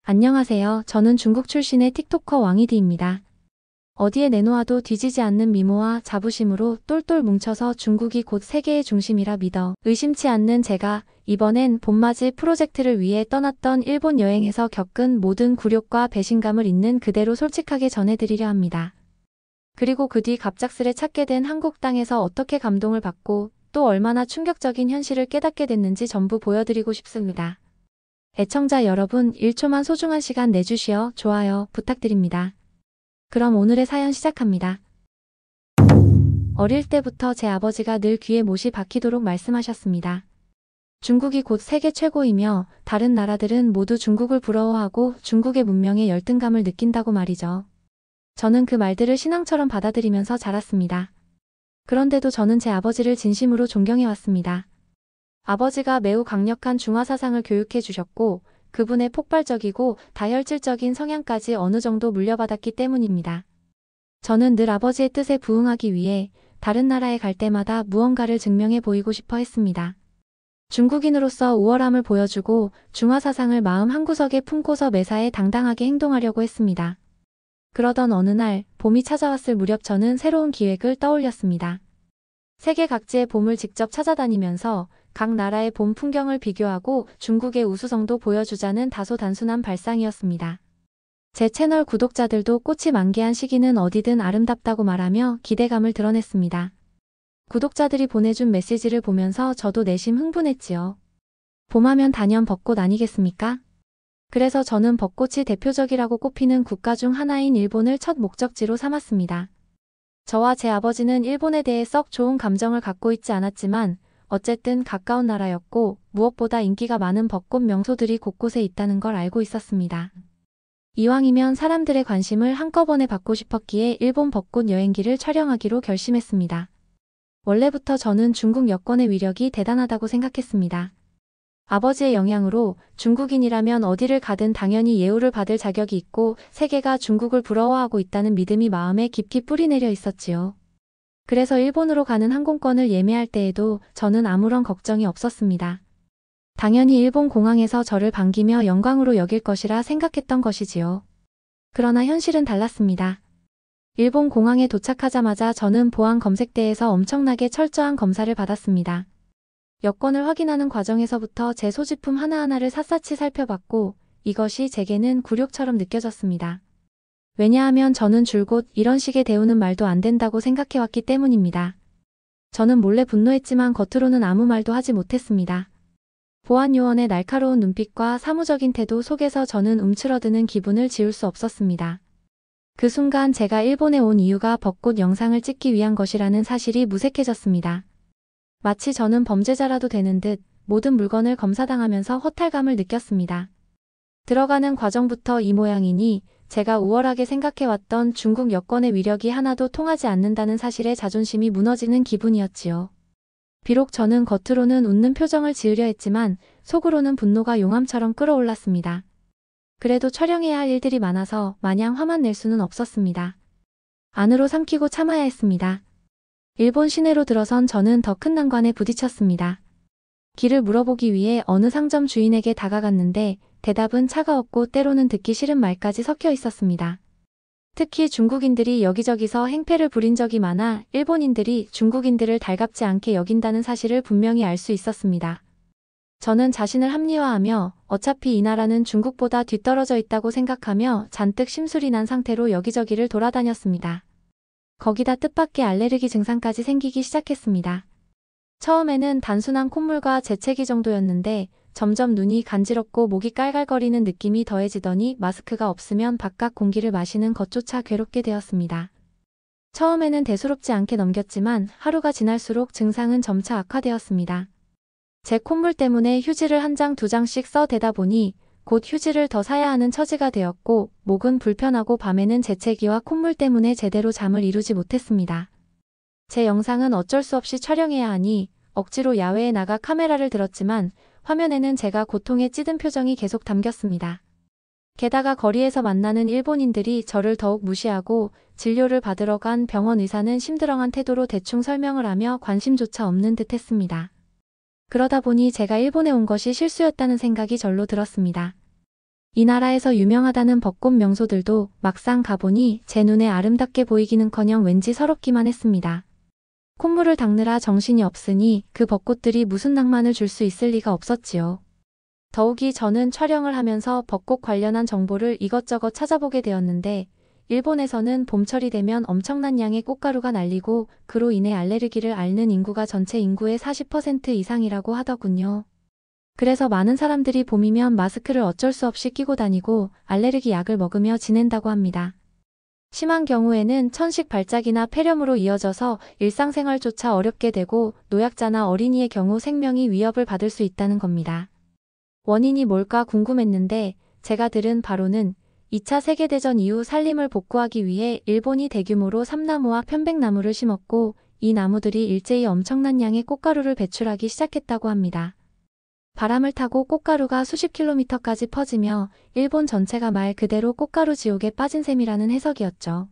안녕하세요. 저는 중국 출신의 틱토커 왕이디입니다. 어디에 내놓아도 뒤지지 않는 미모와 자부심으로 똘똘 뭉쳐서 중국이 곧 세계의 중심이라 믿어 의심치 않는 제가 이번엔 봄맞이 프로젝트를 위해 떠났던 일본 여행에서 겪은 모든 굴욕과 배신감을 있는 그대로 솔직하게 전해드리려 합니다. 그리고 그 뒤 갑작스레 찾게 된 한국 땅에서 어떻게 감동을 받고 또 얼마나 충격적인 현실을 깨닫게 됐는지 전부 보여드리고 싶습니다. 애청자 여러분, 1초만 소중한 시간 내주시어 좋아요 부탁드립니다. 그럼 오늘의 사연 시작합니다. 어릴 때부터 제 아버지가 늘 귀에 못이 박히도록 말씀하셨습니다. 중국이 곧 세계 최고이며 다른 나라들은 모두 중국을 부러워하고 중국의 문명에 열등감을 느낀다고 말이죠. 저는 그 말들을 신앙처럼 받아들이면서 자랐습니다. 그런데도 저는 제 아버지를 진심으로 존경해왔습니다. 아버지가 매우 강력한 중화 사상을 교육해 주셨고 그분의 폭발적이고 다혈질적인 성향까지 어느 정도 물려받았기 때문입니다. 저는 늘 아버지의 뜻에 부응하기 위해 다른 나라에 갈 때마다 무언가를 증명해 보이고 싶어 했습니다. 중국인으로서 우월함을 보여주고 중화 사상을 마음 한구석에 품고서 매사에 당당하게 행동하려고 했습니다. 그러던 어느 날 봄이 찾아왔을 무렵 저는 새로운 기획을 떠올렸습니다. 세계 각지의 봄을 직접 찾아다니면서 각 나라의 봄 풍경을 비교하고 중국의 우수성도 보여주자는 다소 단순한 발상이었습니다. 제 채널 구독자들도 꽃이 만개한 시기는 어디든 아름답다고 말하며 기대감을 드러냈습니다. 구독자들이 보내준 메시지를 보면서 저도 내심 흥분했지요. 봄하면 단연 벚꽃 아니겠습니까? 그래서 저는 벚꽃이 대표적이라고 꼽히는 국가 중 하나인 일본을 첫 목적지로 삼았습니다. 저와 제 아버지는 일본에 대해 썩 좋은 감정을 갖고 있지 않았지만 어쨌든 가까운 나라였고 무엇보다 인기가 많은 벚꽃 명소들이 곳곳에 있다는 걸 알고 있었습니다. 이왕이면 사람들의 관심을 한꺼번에 받고 싶었기에 일본 벚꽃 여행기를 촬영하기로 결심했습니다. 원래부터 저는 중국 여권의 위력이 대단하다고 생각했습니다. 아버지의 영향으로 중국인이라면 어디를 가든 당연히 예우를 받을 자격이 있고 세계가 중국을 부러워하고 있다는 믿음이 마음에 깊이 뿌리내려 있었지요. 그래서 일본으로 가는 항공권을 예매할 때에도 저는 아무런 걱정이 없었습니다. 당연히 일본 공항에서 저를 반기며 영광으로 여길 것이라 생각했던 것이지요. 그러나 현실은 달랐습니다. 일본 공항에 도착하자마자 저는 보안 검색대에서 엄청나게 철저한 검사를 받았습니다. 여권을 확인하는 과정에서부터 제 소지품 하나하나를 샅샅이 살펴봤고 이것이 제게는 굴욕처럼 느껴졌습니다. 왜냐하면 저는 줄곧 이런 식의 대우는 말도 안 된다고 생각해왔기 때문입니다. 저는 몰래 분노했지만 겉으로는 아무 말도 하지 못했습니다. 보안 요원의 날카로운 눈빛과 사무적인 태도 속에서 저는 움츠러드는 기분을 지울 수 없었습니다. 그 순간 제가 일본에 온 이유가 벚꽃 영상을 찍기 위한 것이라는 사실이 무색해졌습니다. 마치 저는 범죄자라도 되는 듯 모든 물건을 검사당하면서 허탈감을 느꼈습니다. 들어가는 과정부터 이 모양이니 제가 우월하게 생각해왔던 중국 여권의 위력이 하나도 통하지 않는다는 사실에 자존심이 무너지는 기분이었지요. 비록 저는 겉으로는 웃는 표정을 지으려 했지만 속으로는 분노가 용암처럼 끓어올랐습니다. 그래도 촬영해야 할 일들이 많아서 마냥 화만 낼 수는 없었습니다. 안으로 삼키고 참아야 했습니다. 일본 시내로 들어선 저는 더 큰 난관에 부딪혔습니다. 길을 물어보기 위해 어느 상점 주인에게 다가갔는데 대답은 차가웠고 때로는 듣기 싫은 말까지 섞여 있었습니다. 특히 중국인들이 여기저기서 행패를 부린 적이 많아 일본인들이 중국인들을 달갑지 않게 여긴다는 사실을 분명히 알 수 있었습니다. 저는 자신을 합리화하며 어차피 이 나라는 중국보다 뒤떨어져 있다고 생각하며 잔뜩 심술이 난 상태로 여기저기를 돌아다녔습니다. 거기다 뜻밖의 알레르기 증상까지 생기기 시작했습니다. 처음에는 단순한 콧물과 재채기 정도였는데 점점 눈이 간지럽고 목이 깔깔거리는 느낌이 더해지더니 마스크가 없으면 바깥 공기를 마시는 것조차 괴롭게 되었습니다. 처음에는 대수롭지 않게 넘겼지만 하루가 지날수록 증상은 점차 악화되었습니다. 제 콧물 때문에 휴지를 한 장, 두 장씩 써대다 보니 곧 휴지를 더 사야 하는 처지가 되었고 목은 불편하고 밤에는 재채기와 콧물 때문에 제대로 잠을 이루지 못했습니다. 제 영상은 어쩔 수 없이 촬영해야 하니 억지로 야외에 나가 카메라를 들었지만 화면에는 제가 고통에 찌든 표정이 계속 담겼습니다. 게다가 거리에서 만나는 일본인들이 저를 더욱 무시하고 진료를 받으러 간 병원 의사는 심드렁한 태도로 대충 설명을 하며 관심조차 없는 듯 했습니다. 그러다 보니 제가 일본에 온 것이 실수였다는 생각이 절로 들었습니다. 이 나라에서 유명하다는 벚꽃 명소들도 막상 가보니 제 눈에 아름답게 보이기는커녕 왠지 서럽기만 했습니다. 콧물을 닦느라 정신이 없으니 그 벚꽃들이 무슨 낭만을 줄 수 있을 리가 없었지요. 더욱이 저는 촬영을 하면서 벚꽃 관련한 정보를 이것저것 찾아보게 되었는데 일본에서는 봄철이 되면 엄청난 양의 꽃가루가 날리고 그로 인해 알레르기를 앓는 인구가 전체 인구의 40% 이상이라고 하더군요. 그래서 많은 사람들이 봄이면 마스크를 어쩔 수 없이 끼고 다니고 알레르기 약을 먹으며 지낸다고 합니다. 심한 경우에는 천식 발작이나 폐렴으로 이어져서 일상생활조차 어렵게 되고 노약자나 어린이의 경우 생명이 위협을 받을 수 있다는 겁니다. 원인이 뭘까 궁금했는데 제가 들은 바로는 2차 세계대전 이후 산림을 복구하기 위해 일본이 대규모로 삼나무와 편백나무를 심었고 이 나무들이 일제히 엄청난 양의 꽃가루를 배출하기 시작했다고 합니다. 바람을 타고 꽃가루가 수십 킬로미터까지 퍼지며 일본 전체가 말 그대로 꽃가루 지옥에 빠진 셈이라는 해석이었죠.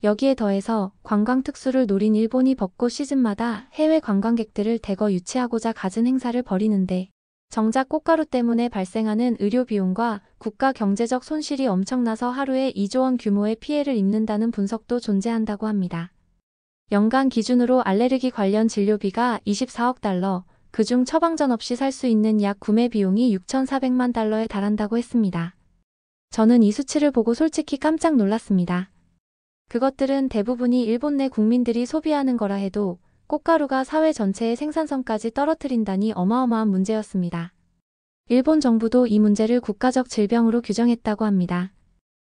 여기에 더해서 관광 특수를 노린 일본이 벚꽃 시즌마다 해외 관광객들을 대거 유치하고자 갖은 행사를 벌이는데 정작 꽃가루 때문에 발생하는 의료 비용과 국가 경제적 손실이 엄청나서 하루에 2조 원 규모의 피해를 입는다는 분석도 존재한다고 합니다. 연간 기준으로 알레르기 관련 진료비가 24억 달러, 그중 처방전 없이 살 수 있는 약 구매 비용이 6,400만 달러에 달한다고 했습니다. 저는 이 수치를 보고 솔직히 깜짝 놀랐습니다. 그것들은 대부분이 일본 내 국민들이 소비하는 거라 해도 꽃가루가 사회 전체의 생산성까지 떨어뜨린다니 어마어마한 문제였습니다. 일본 정부도 이 문제를 국가적 질병으로 규정했다고 합니다.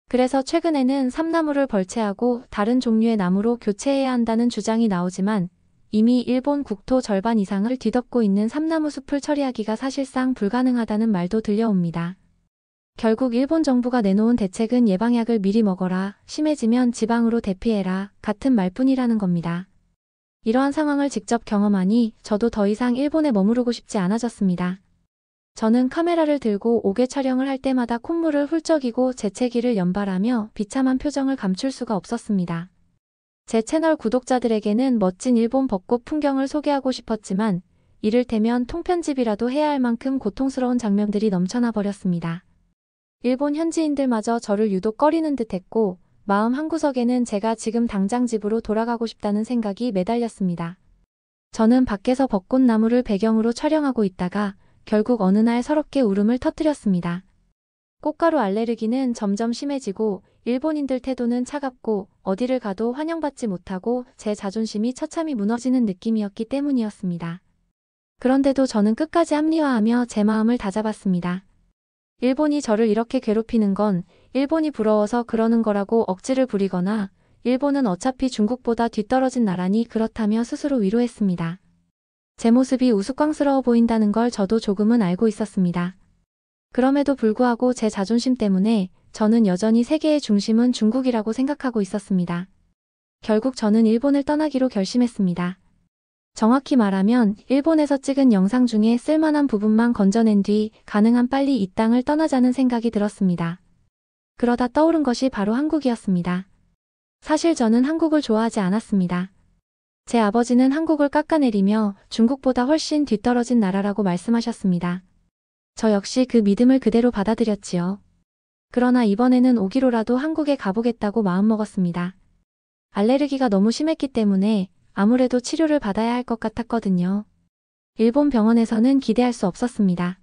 그래서 최근에는 삼나무를 벌채하고 다른 종류의 나무로 교체해야 한다는 주장이 나오지만 이미 일본 국토 절반 이상을 뒤덮고 있는 삼나무 숲을 처리하기가 사실상 불가능하다는 말도 들려옵니다. 결국 일본 정부가 내놓은 대책은 예방약을 미리 먹어라, 심해지면 지방으로 대피해라 같은 말뿐이라는 겁니다. 이러한 상황을 직접 경험하니 저도 더 이상 일본에 머무르고 싶지 않아졌습니다. 저는 카메라를 들고 옥외 촬영을 할 때마다 콧물을 훌쩍이고 재채기를 연발하며 비참한 표정을 감출 수가 없었습니다. 제 채널 구독자들에게는 멋진 일본 벚꽃 풍경을 소개하고 싶었지만 이를테면 통편집이라도 해야 할 만큼 고통스러운 장면들이 넘쳐나 버렸습니다. 일본 현지인들마저 저를 유독 꺼리는 듯했고 마음 한구석에는 제가 지금 당장 집으로 돌아가고 싶다는 생각이 매달렸습니다. 저는 밖에서 벚꽃나무를 배경으로 촬영하고 있다가 결국 어느 날 서럽게 울음을 터뜨렸습니다. 꽃가루 알레르기는 점점 심해지고 일본인들 태도는 차갑고 어디를 가도 환영받지 못하고 제 자존심이 처참히 무너지는 느낌이었기 때문이었습니다. 그런데도 저는 끝까지 합리화하며 제 마음을 다잡았습니다. 일본이 저를 이렇게 괴롭히는 건 일본이 부러워서 그러는 거라고 억지를 부리거나 일본은 어차피 중국보다 뒤떨어진 나라니 그렇다며 스스로 위로했습니다. 제 모습이 우스꽝스러워 보인다는 걸 저도 조금은 알고 있었습니다. 그럼에도 불구하고 제 자존심 때문에 저는 여전히 세계의 중심은 중국이라고 생각하고 있었습니다. 결국 저는 일본을 떠나기로 결심했습니다. 정확히 말하면 일본에서 찍은 영상 중에 쓸만한 부분만 건져낸 뒤 가능한 빨리 이 땅을 떠나자는 생각이 들었습니다. 그러다 떠오른 것이 바로 한국이었습니다. 사실 저는 한국을 좋아하지 않았습니다. 제 아버지는 한국을 깎아내리며 중국보다 훨씬 뒤떨어진 나라라고 말씀하셨습니다. 저 역시 그 믿음을 그대로 받아들였지요. 그러나 이번에는 오기로라도 한국에 가보겠다고 마음먹었습니다. 알레르기가 너무 심했기 때문에 아무래도 치료를 받아야 할 것 같았거든요. 일본 병원에서는 기대할 수 없었습니다.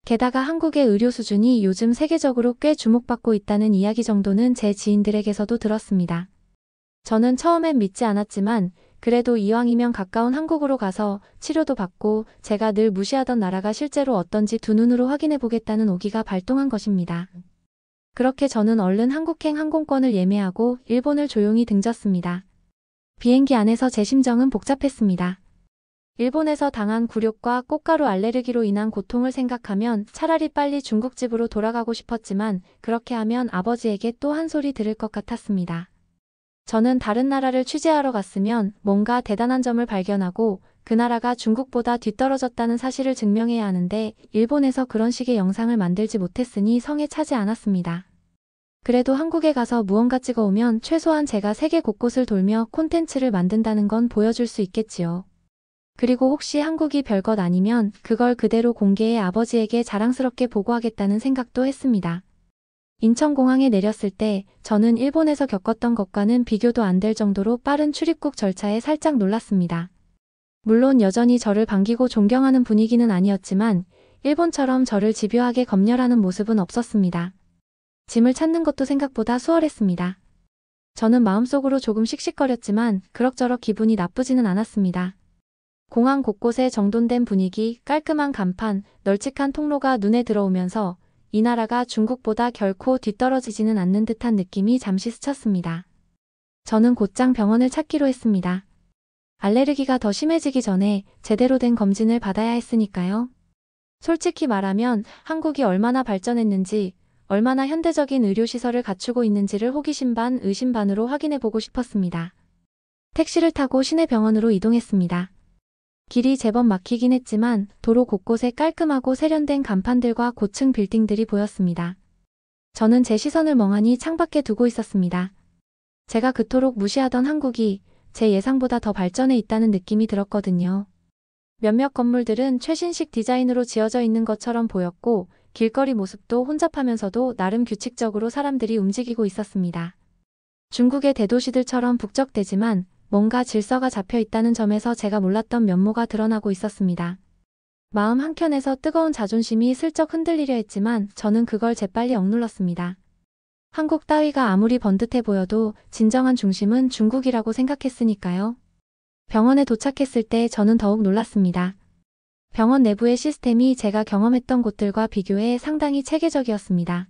게다가 한국의 의료 수준이 요즘 세계적으로 꽤 주목받고 있다는 이야기 정도는 제 지인들에게서도 들었습니다. 저는 처음엔 믿지 않았지만 그래도 이왕이면 가까운 한국으로 가서 치료도 받고 제가 늘 무시하던 나라가 실제로 어떤지 두 눈으로 확인해 보겠다는 오기가 발동한 것입니다. 그렇게 저는 얼른 한국행 항공권을 예매하고 일본을 조용히 등졌습니다. 비행기 안에서 제 심정은 복잡했습니다. 일본에서 당한 굴욕과 꽃가루 알레르기로 인한 고통을 생각하면 차라리 빨리 중국집으로 돌아가고 싶었지만 그렇게 하면 아버지에게 또 한 소리 들을 것 같았습니다. 저는 다른 나라를 취재하러 갔으면 뭔가 대단한 점을 발견하고 그 나라가 중국보다 뒤떨어졌다는 사실을 증명해야 하는데 일본에서 그런 식의 영상을 만들지 못했으니 성에 차지 않았습니다. 그래도 한국에 가서 무언가 찍어오면 최소한 제가 세계 곳곳을 돌며 콘텐츠를 만든다는 건 보여줄 수 있겠지요. 그리고 혹시 한국이 별것 아니면 그걸 그대로 공개해 아버지에게 자랑스럽게 보고하겠다는 생각도 했습니다. 인천공항에 내렸을 때 저는 일본에서 겪었던 것과는 비교도 안 될 정도로 빠른 출입국 절차에 살짝 놀랐습니다. 물론 여전히 저를 반기고 존경하는 분위기는 아니었지만 일본처럼 저를 집요하게 검열하는 모습은 없었습니다. 짐을 찾는 것도 생각보다 수월했습니다. 저는 마음속으로 조금 씩씩거렸지만 그럭저럭 기분이 나쁘지는 않았습니다. 공항 곳곳에 정돈된 분위기, 깔끔한 간판, 널찍한 통로가 눈에 들어오면서 이 나라가 중국보다 결코 뒤떨어지지는 않는 듯한 느낌이 잠시 스쳤습니다. 저는 곧장 병원을 찾기로 했습니다. 알레르기가 더 심해지기 전에 제대로 된 검진을 받아야 했으니까요. 솔직히 말하면 한국이 얼마나 발전했는지, 얼마나 현대적인 의료시설을 갖추고 있는지를 호기심 반, 의심 반으로 확인해보고 싶었습니다. 택시를 타고 시내병원으로 이동했습니다. 길이 제법 막히긴 했지만 도로 곳곳에 깔끔하고 세련된 간판들과 고층 빌딩들이 보였습니다. 저는 제 시선을 멍하니 창밖에 두고 있었습니다. 제가 그토록 무시하던 한국이 제 예상보다 더 발전해 있다는 느낌이 들었거든요. 몇몇 건물들은 최신식 디자인으로 지어져 있는 것처럼 보였고 길거리 모습도 혼잡하면서도 나름 규칙적으로 사람들이 움직이고 있었습니다. 중국의 대도시들처럼 북적대지만 뭔가 질서가 잡혀 있다는 점에서 제가 몰랐던 면모가 드러나고 있었습니다. 마음 한켠에서 뜨거운 자존심이 슬쩍 흔들리려 했지만 저는 그걸 재빨리 억눌렀습니다. 한국 따위가 아무리 번듯해 보여도 진정한 중심은 중국이라고 생각했으니까요. 병원에 도착했을 때 저는 더욱 놀랐습니다. 병원 내부의 시스템이 제가 경험했던 곳들과 비교해 상당히 체계적이었습니다.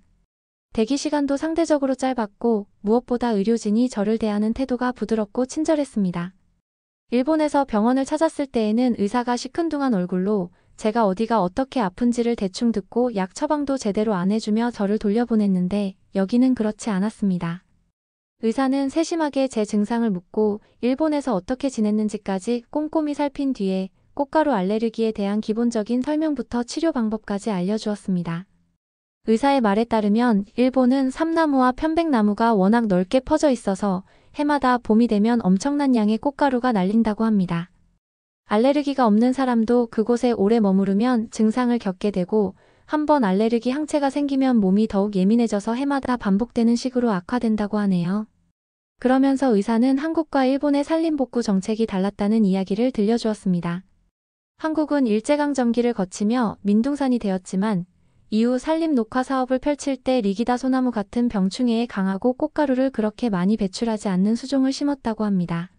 대기 시간도 상대적으로 짧았고 무엇보다 의료진이 저를 대하는 태도가 부드럽고 친절했습니다. 일본에서 병원을 찾았을 때에는 의사가 시큰둥한 얼굴로 제가 어디가 어떻게 아픈지를 대충 듣고 약 처방도 제대로 안 해주며 저를 돌려보냈는데 여기는 그렇지 않았습니다. 의사는 세심하게 제 증상을 묻고 일본에서 어떻게 지냈는지까지 꼼꼼히 살핀 뒤에 꽃가루 알레르기에 대한 기본적인 설명부터 치료 방법까지 알려주었습니다. 의사의 말에 따르면 일본은 삼나무와 편백나무가 워낙 넓게 퍼져 있어서 해마다 봄이 되면 엄청난 양의 꽃가루가 날린다고 합니다. 알레르기가 없는 사람도 그곳에 오래 머무르면 증상을 겪게 되고 한번 알레르기 항체가 생기면 몸이 더욱 예민해져서 해마다 반복되는 식으로 악화된다고 하네요. 그러면서 의사는 한국과 일본의 산림복구 정책이 달랐다는 이야기를 들려주었습니다. 한국은 일제강점기를 거치며 민둥산이 되었지만 이후 산림 녹화 사업을 펼칠 때 리기다 소나무 같은 병충해에 강하고 꽃가루를 그렇게 많이 배출하지 않는 수종을 심었다고 합니다.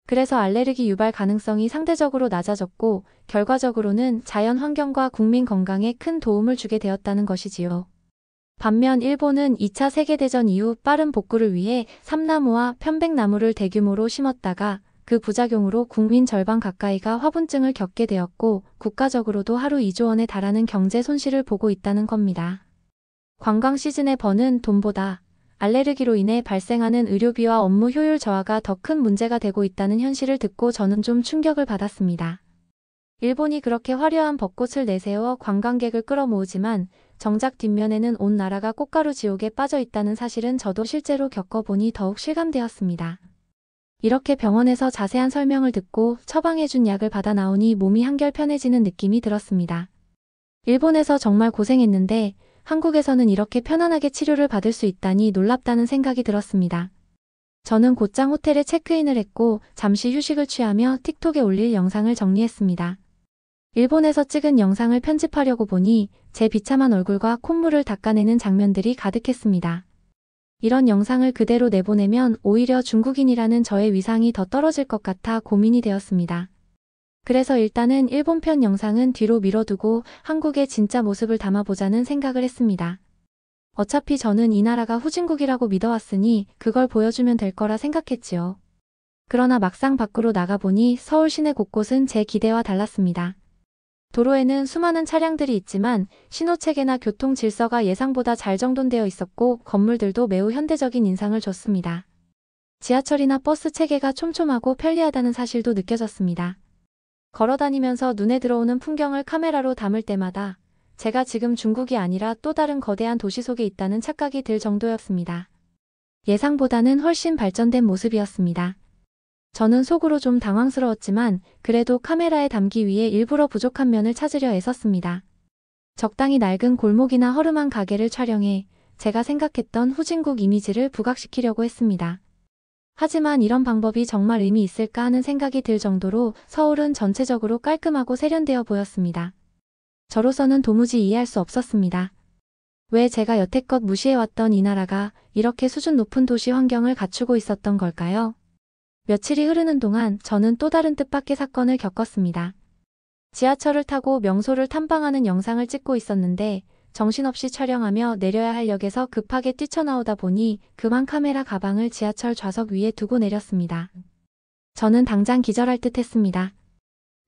그래서 알레르기 유발 가능성이 상대적으로 낮아졌고 결과적으로는 자연 환경과 국민 건강에 큰 도움을 주게 되었다는 것이지요. 반면 일본은 2차 세계대전 이후 빠른 복구를 위해 삼나무와 편백나무를 대규모로 심었다가 그 부작용으로 국민 절반 가까이가 화분증을 겪게 되었고 국가적으로도 하루 2조 원에 달하는 경제 손실을 보고 있다는 겁니다. 관광 시즌에 버는 돈보다 알레르기로 인해 발생하는 의료비와 업무 효율 저하가 더 큰 문제가 되고 있다는 현실을 듣고 저는 좀 충격을 받았습니다. 일본이 그렇게 화려한 벚꽃을 내세워 관광객을 끌어모으지만 정작 뒷면에는 온 나라가 꽃가루 지옥에 빠져 있다는 사실은 저도 실제로 겪어보니 더욱 실감되었습니다. 이렇게 병원에서 자세한 설명을 듣고 처방해준 약을 받아 나오니 몸이 한결 편해지는 느낌이 들었습니다. 일본에서 정말 고생했는데 한국에서는 이렇게 편안하게 치료를 받을 수 있다니 놀랍다는 생각이 들었습니다. 저는 곧장 호텔에 체크인을 했고 잠시 휴식을 취하며 틱톡에 올릴 영상을 정리했습니다. 일본에서 찍은 영상을 편집하려고 보니 제 비참한 얼굴과 콧물을 닦아내는 장면들이 가득했습니다. 이런 영상을 그대로 내보내면 오히려 중국인이라는 저의 위상이 더 떨어질 것 같아 고민이 되었습니다. 그래서 일단은 일본 편 영상은 뒤로 미뤄두고 한국의 진짜 모습을 담아보자는 생각을 했습니다. 어차피 저는 이 나라가 후진국이라고 믿어왔으니 그걸 보여주면 될 거라 생각했지요. 그러나 막상 밖으로 나가보니 서울 시내 곳곳은 제 기대와 달랐습니다. 도로에는 수많은 차량들이 있지만 신호체계나 교통 질서가 예상보다 잘 정돈되어 있었고 건물들도 매우 현대적인 인상을 줬습니다. 지하철이나 버스 체계가 촘촘하고 편리하다는 사실도 느껴졌습니다. 걸어다니면서 눈에 들어오는 풍경을 카메라로 담을 때마다 제가 지금 중국이 아니라 또 다른 거대한 도시 속에 있다는 착각이 들 정도였습니다. 예상보다는 훨씬 발전된 모습이었습니다. 저는 속으로 좀 당황스러웠지만 그래도 카메라에 담기 위해 일부러 부족한 면을 찾으려 애썼습니다. 적당히 낡은 골목이나 허름한 가게를 촬영해 제가 생각했던 후진국 이미지를 부각시키려고 했습니다. 하지만 이런 방법이 정말 의미 있을까 하는 생각이 들 정도로 서울은 전체적으로 깔끔하고 세련되어 보였습니다. 저로서는 도무지 이해할 수 없었습니다. 왜 제가 여태껏 무시해왔던 이 나라가 이렇게 수준 높은 도시 환경을 갖추고 있었던 걸까요? 며칠이 흐르는 동안 저는 또 다른 뜻밖의 사건을 겪었습니다. 지하철을 타고 명소를 탐방하는 영상을 찍고 있었는데 정신없이 촬영하며 내려야 할 역에서 급하게 뛰쳐나오다 보니 그만 카메라 가방을 지하철 좌석 위에 두고 내렸습니다. 저는 당장 기절할 듯 했습니다.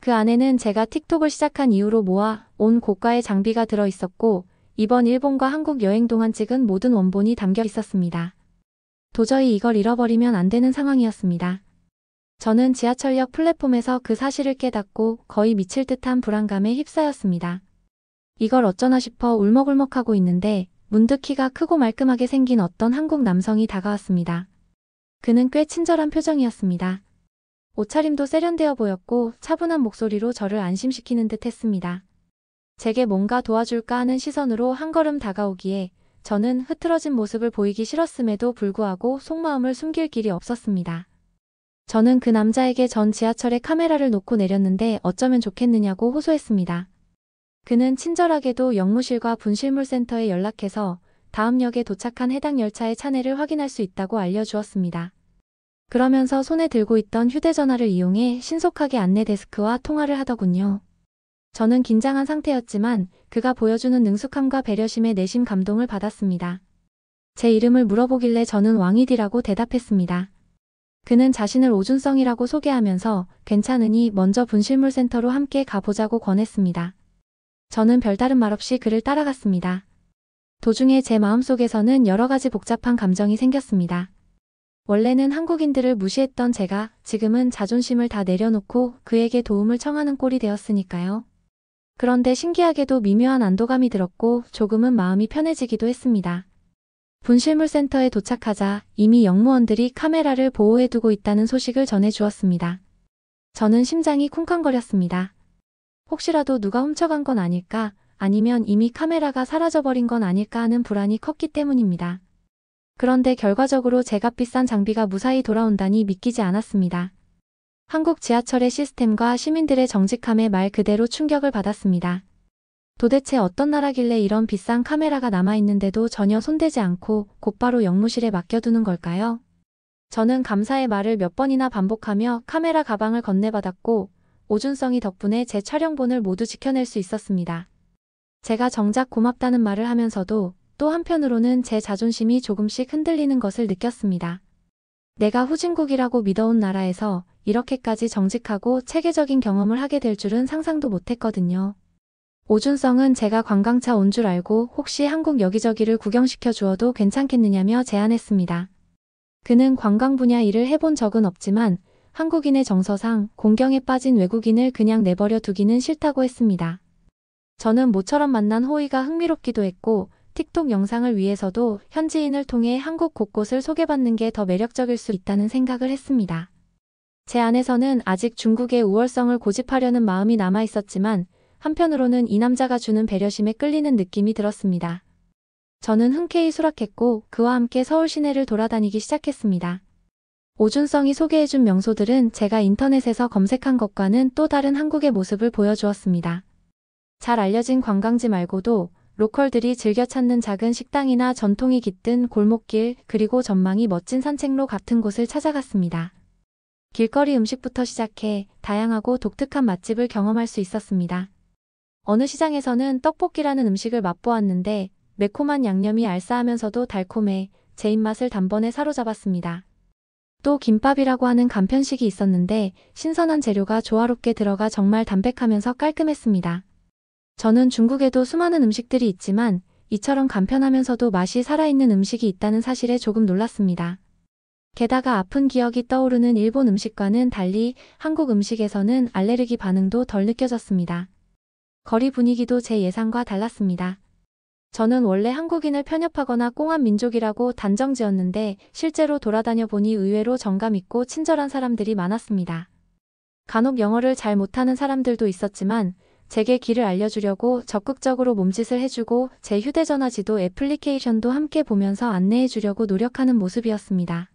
그 안에는 제가 틱톡을 시작한 이후로 모아 온 고가의 장비가 들어 있었고 이번 일본과 한국 여행 동안 찍은 모든 원본이 담겨 있었습니다. 도저히 이걸 잃어버리면 안 되는 상황이었습니다. 저는 지하철역 플랫폼에서 그 사실을 깨닫고 거의 미칠 듯한 불안감에 휩싸였습니다. 이걸 어쩌나 싶어 울먹울먹하고 있는데 문득 키가 크고 말끔하게 생긴 어떤 한국 남성이 다가왔습니다. 그는 꽤 친절한 표정이었습니다. 옷차림도 세련되어 보였고 차분한 목소리로 저를 안심시키는 듯 했습니다. 제게 뭔가 도와줄까 하는 시선으로 한 걸음 다가오기에 저는 흐트러진 모습을 보이기 싫었음에도 불구하고 속마음을 숨길 길이 없었습니다. 저는 그 남자에게 전 지하철에 카메라를 놓고 내렸는데 어쩌면 좋겠느냐고 호소했습니다. 그는 친절하게도 역무실과 분실물센터에 연락해서 다음 역에 도착한 해당 열차의 차내를 확인할 수 있다고 알려주었습니다. 그러면서 손에 들고 있던 휴대전화를 이용해 신속하게 안내 데스크와 통화를 하더군요. 저는 긴장한 상태였지만 그가 보여주는 능숙함과 배려심에 내심 감동을 받았습니다. 제 이름을 물어보길래 저는 왕이디라고 대답했습니다. 그는 자신을 오준성이라고 소개하면서 괜찮으니 먼저 분실물센터로 함께 가보자고 권했습니다. 저는 별다른 말 없이 그를 따라갔습니다. 도중에 제 마음속에서는 여러 가지 복잡한 감정이 생겼습니다. 원래는 한국인들을 무시했던 제가 지금은 자존심을 다 내려놓고 그에게 도움을 청하는 꼴이 되었으니까요. 그런데 신기하게도 미묘한 안도감이 들었고 조금은 마음이 편해지기도 했습니다. 분실물센터에 도착하자 이미 역무원들이 카메라를 보호해두고 있다는 소식을 전해주었습니다. 저는 심장이 쿵쾅거렸습니다. 혹시라도 누가 훔쳐간 건 아닐까, 아니면 이미 카메라가 사라져버린 건 아닐까 하는 불안이 컸기 때문입니다. 그런데 결과적으로 제값 비싼 장비가 무사히 돌아온다니 믿기지 않았습니다. 한국 지하철의 시스템과 시민들의 정직함에 말 그대로 충격을 받았습니다. 도대체 어떤 나라길래 이런 비싼 카메라가 남아있는데도 전혀 손대지 않고 곧바로 역무실에 맡겨두는 걸까요? 저는 감사의 말을 몇 번이나 반복하며 카메라 가방을 건네받았고 오준성이 덕분에 제 촬영본을 모두 지켜낼 수 있었습니다. 제가 정작 고맙다는 말을 하면서도 또 한편으로는 제 자존심이 조금씩 흔들리는 것을 느꼈습니다. 내가 후진국이라고 믿어온 나라에서 이렇게까지 정직하고 체계적인 경험을 하게 될 줄은 상상도 못했거든요. 오준성은 제가 관광차 온 줄 알고 혹시 한국 여기저기를 구경시켜 주어도 괜찮겠느냐며 제안했습니다. 그는 관광 분야 일을 해본 적은 없지만 한국인의 정서상 공경에 빠진 외국인을 그냥 내버려 두기는 싫다고 했습니다. 저는 모처럼 만난 호의가 흥미롭기도 했고 틱톡 영상을 위해서도 현지인을 통해 한국 곳곳을 소개받는 게 더 매력적일 수 있다는 생각을 했습니다. 제 안에서는 아직 중국의 우월성을 고집하려는 마음이 남아 있었지만 한편으로는 이 남자가 주는 배려심에 끌리는 느낌이 들었습니다. 저는 흔쾌히 수락했고 그와 함께 서울 시내를 돌아다니기 시작했습니다. 오준성이 소개해준 명소들은 제가 인터넷에서 검색한 것과는 또 다른 한국의 모습을 보여주었습니다. 잘 알려진 관광지 말고도 로컬들이 즐겨 찾는 작은 식당이나 전통이 깃든 골목길 그리고 전망이 멋진 산책로 같은 곳을 찾아갔습니다. 길거리 음식부터 시작해 다양하고 독특한 맛집을 경험할 수 있었습니다. 어느 시장에서는 떡볶이라는 음식을 맛보았는데 매콤한 양념이 알싸하면서도 달콤해 제 입맛을 단번에 사로잡았습니다. 또 김밥이라고 하는 간편식이 있었는데 신선한 재료가 조화롭게 들어가 정말 담백하면서 깔끔했습니다. 저는 중국에도 수많은 음식들이 있지만 이처럼 간편하면서도 맛이 살아있는 음식이 있다는 사실에 조금 놀랐습니다. 게다가 아픈 기억이 떠오르는 일본 음식과는 달리 한국 음식에서는 알레르기 반응도 덜 느껴졌습니다. 거리 분위기도 제 예상과 달랐습니다. 저는 원래 한국인을 편협하거나 꽁한 민족이라고 단정지었는데 실제로 돌아다녀 보니 의외로 정감 있고 친절한 사람들이 많았습니다. 간혹 영어를 잘 못하는 사람들도 있었지만 제게 길을 알려주려고 적극적으로 몸짓을 해주고 제 휴대전화 지도 애플리케이션도 함께 보면서 안내해주려고 노력하는 모습이었습니다.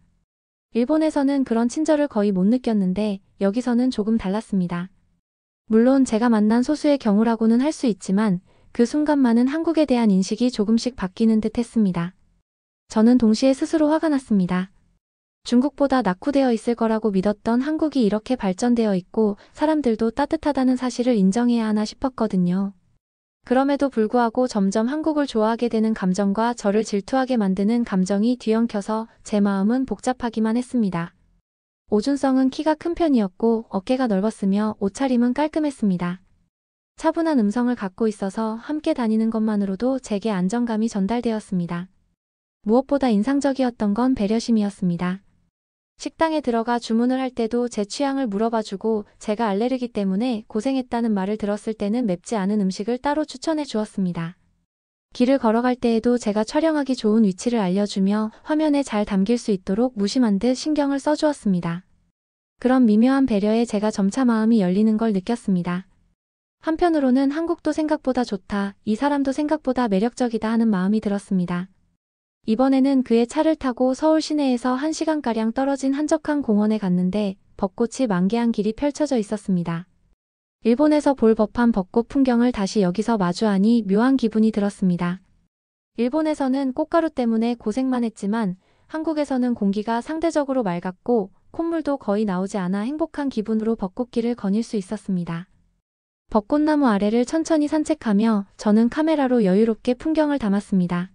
일본에서는 그런 친절을 거의 못 느꼈는데 여기서는 조금 달랐습니다. 물론 제가 만난 소수의 경우라고는 할 수 있지만 그 순간만은 한국에 대한 인식이 조금씩 바뀌는 듯 했습니다. 저는 동시에 스스로 화가 났습니다. 중국보다 낙후되어 있을 거라고 믿었던 한국이 이렇게 발전되어 있고 사람들도 따뜻하다는 사실을 인정해야 하나 싶었거든요. 그럼에도 불구하고 점점 한국을 좋아하게 되는 감정과 저를 질투하게 만드는 감정이 뒤엉켜서 제 마음은 복잡하기만 했습니다. 오준성은 키가 큰 편이었고 어깨가 넓었으며 옷차림은 깔끔했습니다. 차분한 음성을 갖고 있어서 함께 다니는 것만으로도 제게 안정감이 전달되었습니다. 무엇보다 인상적이었던 건 배려심이었습니다. 식당에 들어가 주문을 할 때도 제 취향을 물어봐주고 제가 알레르기 때문에 고생했다는 말을 들었을 때는 맵지 않은 음식을 따로 추천해 주었습니다. 길을 걸어갈 때에도 제가 촬영하기 좋은 위치를 알려주며 화면에 잘 담길 수 있도록 무심한 듯 신경을 써주었습니다. 그런 미묘한 배려에 제가 점차 마음이 열리는 걸 느꼈습니다. 한편으로는 한국도 생각보다 좋다, 이 사람도 생각보다 매력적이다 하는 마음이 들었습니다. 이번에는 그의 차를 타고 서울 시내에서 1시간가량 떨어진 한적한 공원에 갔는데 벚꽃이 만개한 길이 펼쳐져 있었습니다. 일본에서 볼 법한 벚꽃 풍경을 다시 여기서 마주하니 묘한 기분이 들었습니다. 일본에서는 꽃가루 때문에 고생만 했지만 한국에서는 공기가 상대적으로 맑았고 콧물도 거의 나오지 않아 행복한 기분으로 벚꽃길을 거닐 수 있었습니다. 벚꽃나무 아래를 천천히 산책하며 저는 카메라로 여유롭게 풍경을 담았습니다.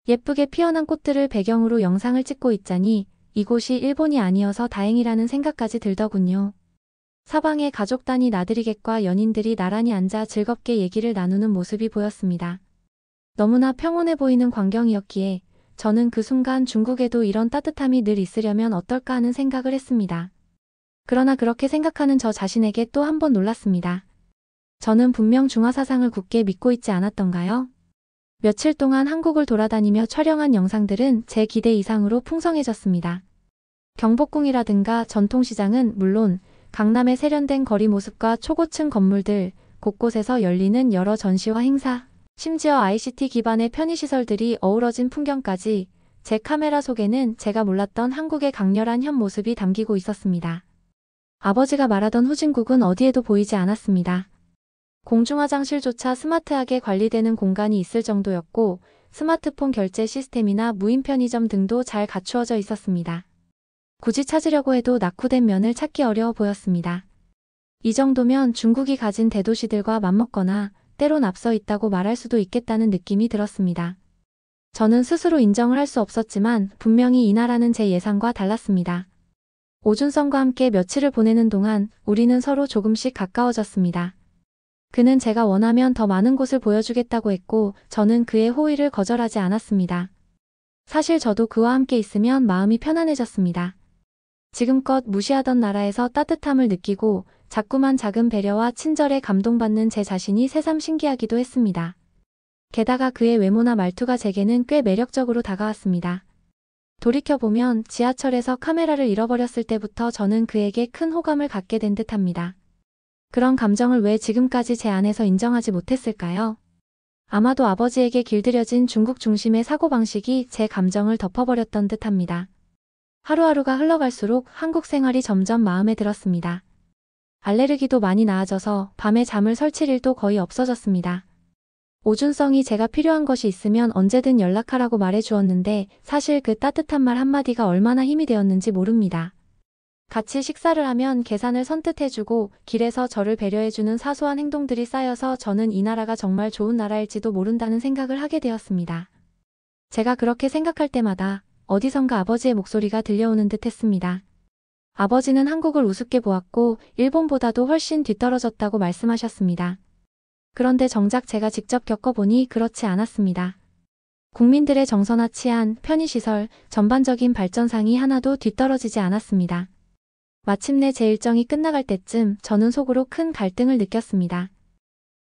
예쁘게 피어난 꽃들을 배경으로 영상을 찍고 있자니 이곳이 일본이 아니어서 다행이라는 생각까지 들더군요. 사방에 가족 단위 나들이객과 연인들이 나란히 앉아 즐겁게 얘기를 나누는 모습이 보였습니다. 너무나 평온해 보이는 광경이었기에 저는 그 순간 중국에도 이런 따뜻함이 늘 있으려면 어떨까 하는 생각을 했습니다. 그러나 그렇게 생각하는 저 자신에게 또 한 번 놀랐습니다. 저는 분명 중화사상을 굳게 믿고 있지 않았던가요? 며칠 동안 한국을 돌아다니며 촬영한 영상들은 제 기대 이상으로 풍성해졌습니다. 경복궁이라든가 전통시장은 물론 강남의 세련된 거리 모습과 초고층 건물들, 곳곳에서 열리는 여러 전시와 행사, 심지어 ICT 기반의 편의시설들이 어우러진 풍경까지 제 카메라 속에는 제가 몰랐던 한국의 강렬한 현 모습이 담기고 있었습니다. 아버지가 말하던 후진국은 어디에도 보이지 않았습니다. 공중화장실조차 스마트하게 관리되는 공간이 있을 정도였고 스마트폰 결제 시스템이나 무인 편의점 등도 잘 갖추어져 있었습니다. 굳이 찾으려고 해도 낙후된 면을 찾기 어려워 보였습니다. 이 정도면 중국이 가진 대도시들과 맞먹거나 때론 앞서 있다고 말할 수도 있겠다는 느낌이 들었습니다. 저는 스스로 인정을 할 수 없었지만 분명히 이 나라는 제 예상과 달랐습니다. 오준성과 함께 며칠을 보내는 동안 우리는 서로 조금씩 가까워졌습니다. 그는 제가 원하면 더 많은 곳을 보여주겠다고 했고 저는 그의 호의를 거절하지 않았습니다. 사실 저도 그와 함께 있으면 마음이 편안해졌습니다. 지금껏 무시하던 나라에서 따뜻함을 느끼고 자꾸만 작은 배려와 친절에 감동받는 제 자신이 새삼 신기하기도 했습니다. 게다가 그의 외모나 말투가 제게는 꽤 매력적으로 다가왔습니다. 돌이켜보면 지하철에서 카메라를 잃어버렸을 때부터 저는 그에게 큰 호감을 갖게 된 듯합니다. 그런 감정을 왜 지금까지 제 안에서 인정하지 못했을까요? 아마도 아버지에게 길들여진 중국 중심의 사고방식이 제 감정을 덮어버렸던 듯합니다. 하루하루가 흘러갈수록 한국 생활이 점점 마음에 들었습니다. 알레르기도 많이 나아져서 밤에 잠을 설 7일도 거의 없어졌습니다. 오준성이 제가 필요한 것이 있으면 언제든 연락하라고 말해주었는데 사실 그 따뜻한 말 한마디가 얼마나 힘이 되었는지 모릅니다. 같이 식사를 하면 계산을 선뜻 해주고 길에서 저를 배려해주는 사소한 행동들이 쌓여서 저는 이 나라가 정말 좋은 나라일지도 모른다는 생각을 하게 되었습니다. 제가 그렇게 생각할 때마다 어디선가 아버지의 목소리가 들려오는 듯 했습니다. 아버지는 한국을 우습게 보았고 일본보다도 훨씬 뒤떨어졌다고 말씀하셨습니다. 그런데 정작 제가 직접 겪어보니 그렇지 않았습니다. 국민들의 정서나 치안, 편의시설, 전반적인 발전상이 하나도 뒤떨어지지 않았습니다. 마침내 제 일정이 끝나갈 때쯤 저는 속으로 큰 갈등을 느꼈습니다.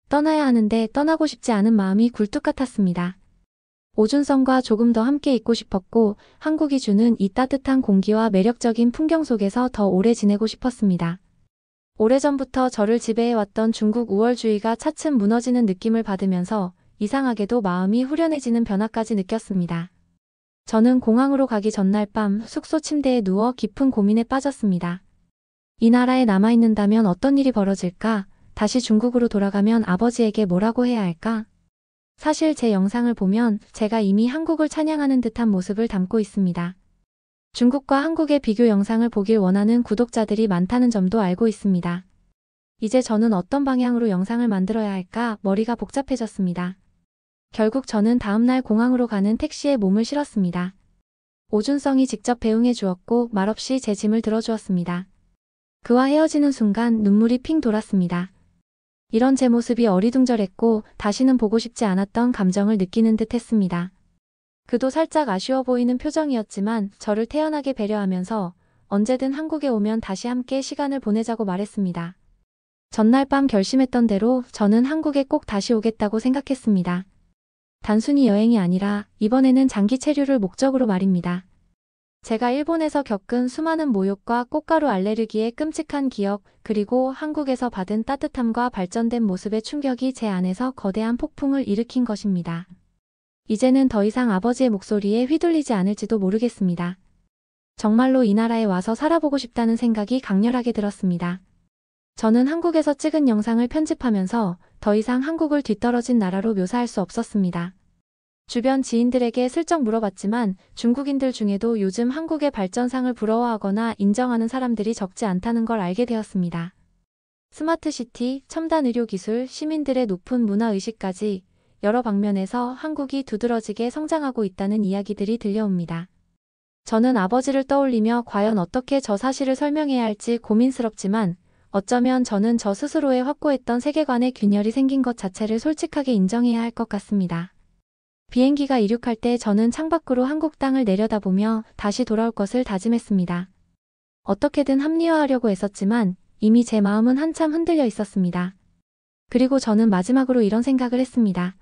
떠나야 하는데 떠나고 싶지 않은 마음이 굴뚝 같았습니다. 오준성과 조금 더 함께 있고 싶었고 한국이 주는 이 따뜻한 공기와 매력적인 풍경 속에서 더 오래 지내고 싶었습니다. 오래전부터 저를 지배해왔던 중국 우월주의가 차츰 무너지는 느낌을 받으면서 이상하게도 마음이 후련해지는 변화까지 느꼈습니다. 저는 공항으로 가기 전날 밤 숙소 침대에 누워 깊은 고민에 빠졌습니다. 이 나라에 남아있는다면 어떤 일이 벌어질까? 다시 중국으로 돌아가면 아버지에게 뭐라고 해야 할까? 사실 제 영상을 보면 제가 이미 한국을 찬양하는 듯한 모습을 담고 있습니다. 중국과 한국의 비교 영상을 보길 원하는 구독자들이 많다는 점도 알고 있습니다. 이제 저는 어떤 방향으로 영상을 만들어야 할까 머리가 복잡해졌습니다. 결국 저는 다음날 공항으로 가는 택시에 몸을 실었습니다. 오준성이 직접 배웅해 주었고 말없이 제 짐을 들어주었습니다. 그와 헤어지는 순간 눈물이 핑 돌았습니다. 이런 제 모습이 어리둥절했고 다시는 보고 싶지 않았던 감정을 느끼는 듯 했습니다. 그도 살짝 아쉬워 보이는 표정이었지만 저를 태연하게 배려하면서 언제든 한국에 오면 다시 함께 시간을 보내자고 말했습니다. 전날 밤 결심했던 대로 저는 한국에 꼭 다시 오겠다고 생각했습니다. 단순히 여행이 아니라 이번에는 장기 체류를 목적으로 말입니다. 제가 일본에서 겪은 수많은 모욕과 꽃가루 알레르기의 끔찍한 기억, 그리고 한국에서 받은 따뜻함과 발전된 모습의 충격이 제 안에서 거대한 폭풍을 일으킨 것입니다. 이제는 더 이상 아버지의 목소리에 휘둘리지 않을지도 모르겠습니다. 정말로 이 나라에 와서 살아보고 싶다는 생각이 강렬하게 들었습니다. 저는 한국에서 찍은 영상을 편집하면서 더 이상 한국을 뒤떨어진 나라로 묘사할 수 없었습니다. 주변 지인들에게 슬쩍 물어봤지만 중국인들 중에도 요즘 한국의 발전상을 부러워하거나 인정하는 사람들이 적지 않다는 걸 알게 되었습니다. 스마트시티, 첨단 의료기술, 시민들의 높은 문화의식까지 여러 방면에서 한국이 두드러지게 성장하고 있다는 이야기들이 들려옵니다. 저는 아버지를 떠올리며 과연 어떻게 저 사실을 설명해야 할지 고민스럽지만 어쩌면 저는 저 스스로의 확고했던 세계관에 균열이 생긴 것 자체를 솔직하게 인정해야 할 것 같습니다. 비행기가 이륙할 때 저는 창밖으로 한국 땅을 내려다보며 다시 돌아올 것을 다짐했습니다. 어떻게든 합리화하려고 애썼지만 이미 제 마음은 한참 흔들려 있었습니다. 그리고 저는 마지막으로 이런 생각을 했습니다.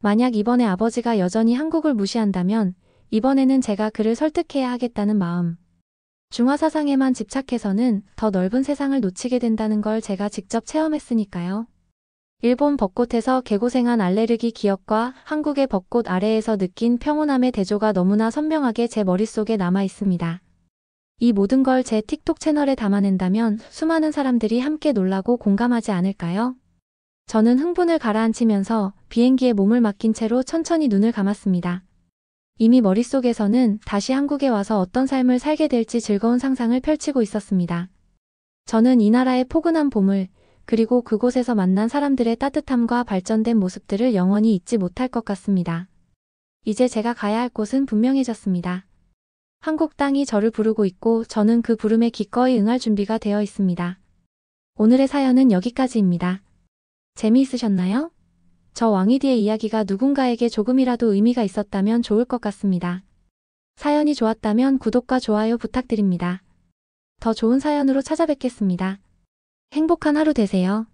만약 이번에 아버지가 여전히 한국을 무시한다면 이번에는 제가 그를 설득해야 하겠다는 마음. 중화사상에만 집착해서는 더 넓은 세상을 놓치게 된다는 걸 제가 직접 체험했으니까요. 일본 벚꽃에서 개고생한 알레르기 기억과 한국의 벚꽃 아래에서 느낀 평온함의 대조가 너무나 선명하게 제 머릿속에 남아 있습니다. 이 모든 걸 제 틱톡 채널에 담아낸다면 수많은 사람들이 함께 놀라고 공감하지 않을까요? 저는 흥분을 가라앉히면서 비행기에 몸을 맡긴 채로 천천히 눈을 감았습니다. 이미 머릿속에서는 다시 한국에 와서 어떤 삶을 살게 될지 즐거운 상상을 펼치고 있었습니다. 저는 이 나라의 포근한 봄을, 그리고 그곳에서 만난 사람들의 따뜻함과 발전된 모습들을 영원히 잊지 못할 것 같습니다. 이제 제가 가야 할 곳은 분명해졌습니다. 한국 땅이 저를 부르고 있고 저는 그 부름에 기꺼이 응할 준비가 되어 있습니다. 오늘의 사연은 여기까지입니다. 재미있으셨나요? 저 왕이디의 이야기가 누군가에게 조금이라도 의미가 있었다면 좋을 것 같습니다. 사연이 좋았다면 구독과 좋아요 부탁드립니다. 더 좋은 사연으로 찾아뵙겠습니다. 행복한 하루 되세요.